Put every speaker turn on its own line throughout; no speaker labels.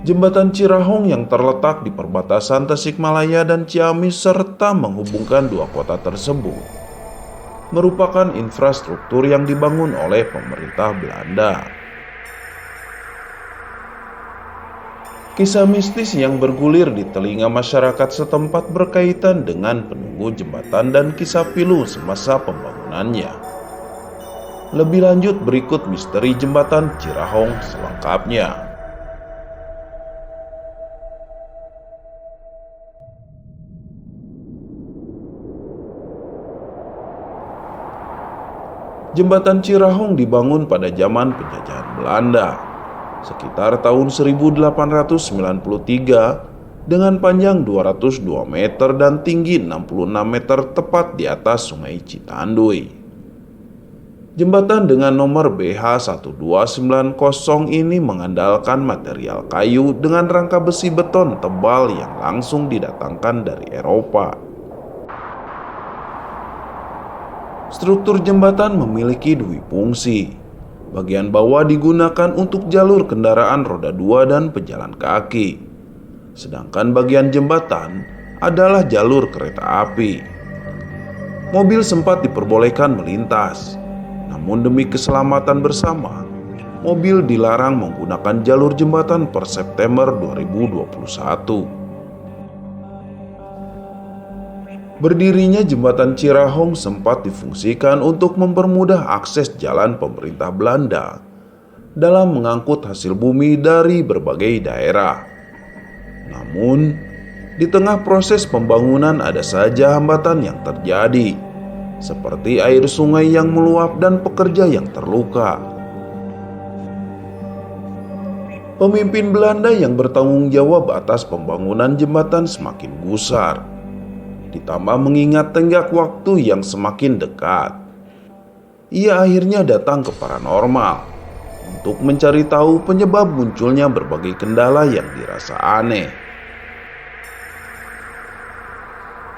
Jembatan Cirahong yang terletak di perbatasan Tasikmalaya dan Ciamis serta menghubungkan dua kota tersebut merupakan infrastruktur yang dibangun oleh pemerintah Belanda. Kisah mistis yang bergulir di telinga masyarakat setempat berkaitan dengan penunggu jembatan dan kisah pilu semasa pembangunannya. Lebih lanjut berikut misteri jembatan Cirahong selengkapnya. Jembatan Cirahong dibangun pada zaman penjajahan Belanda sekitar tahun 1893 dengan panjang 202 meter dan tinggi 66 meter tepat di atas Sungai Citanduy. Jembatan dengan nomor BH1290 ini mengandalkan material kayu dengan rangka besi beton tebal yang langsung didatangkan dari Eropa. Struktur jembatan memiliki dua fungsi. Bagian bawah digunakan untuk jalur kendaraan roda 2 dan pejalan kaki. Sedangkan bagian jembatan adalah jalur kereta api. Mobil sempat diperbolehkan melintas. Namun demi keselamatan bersama, mobil dilarang menggunakan jalur jembatan per September 2021. Berdirinya jembatan Cirahong sempat difungsikan untuk mempermudah akses jalan pemerintah Belanda dalam mengangkut hasil bumi dari berbagai daerah. Namun, di tengah proses pembangunan ada saja hambatan yang terjadi, seperti air sungai yang meluap dan pekerja yang terluka. Pemimpin Belanda yang bertanggung jawab atas pembangunan jembatan semakin gusar. Ditambah mengingat tenggat waktu yang semakin dekat, ia akhirnya datang ke paranormal untuk mencari tahu penyebab munculnya berbagai kendala yang dirasa aneh.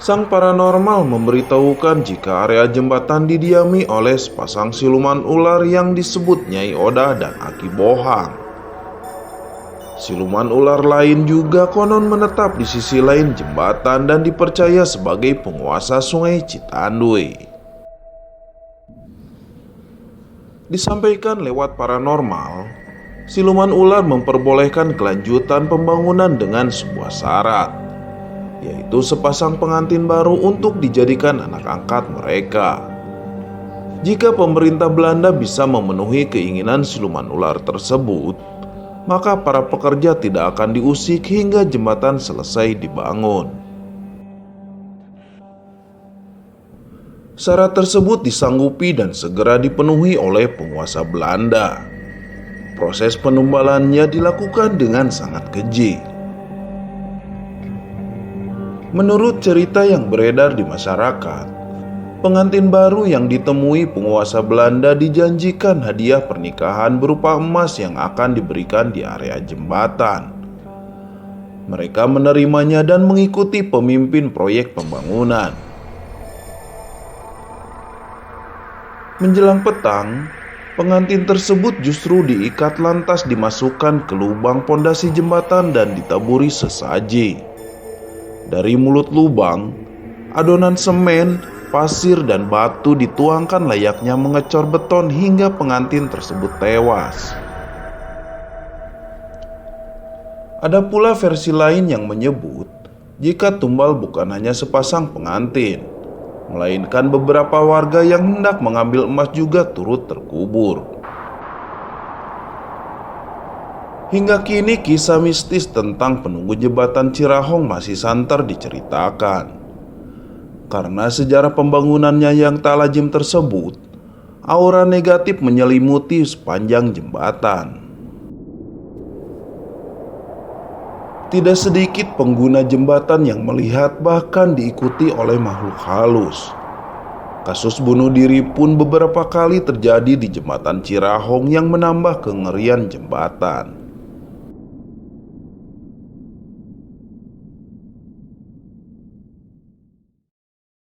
Sang paranormal memberitahukan jika area jembatan didiami oleh sepasang siluman ular yang disebut Nyai Oda dan Aki Bohang. Siluman ular lain juga konon menetap di sisi lain jembatan dan dipercaya sebagai penguasa Sungai Citanduy. Disampaikan lewat paranormal, siluman ular memperbolehkan kelanjutan pembangunan dengan sebuah syarat, yaitu sepasang pengantin baru untuk dijadikan anak angkat mereka. Jika pemerintah Belanda bisa memenuhi keinginan siluman ular tersebut, maka para pekerja tidak akan diusik hingga jembatan selesai dibangun. Syarat tersebut disanggupi dan segera dipenuhi oleh penguasa Belanda. Proses penumbalannya dilakukan dengan sangat keji. Menurut cerita yang beredar di masyarakat, pengantin baru yang ditemui penguasa Belanda dijanjikan hadiah pernikahan berupa emas yang akan diberikan di area jembatan. Mereka menerimanya dan mengikuti pemimpin proyek pembangunan. Menjelang petang, pengantin tersebut justru diikat lantas dimasukkan ke lubang pondasi jembatan dan ditaburi sesaji. Dari mulut lubang, adonan semen, pasir dan batu dituangkan layaknya mengecor beton hingga pengantin tersebut tewas. Ada pula versi lain yang menyebut jika tumbal bukan hanya sepasang pengantin, melainkan beberapa warga yang hendak mengambil emas juga turut terkubur. Hingga kini kisah mistis tentang penunggu jembatan Cirahong masih santer diceritakan. Karena sejarah pembangunannya yang tak lazim tersebut, aura negatif menyelimuti sepanjang jembatan. Tidak sedikit pengguna jembatan yang melihat bahkan diikuti oleh makhluk halus. Kasus bunuh diri pun beberapa kali terjadi di jembatan Cirahong yang menambah kengerian jembatan.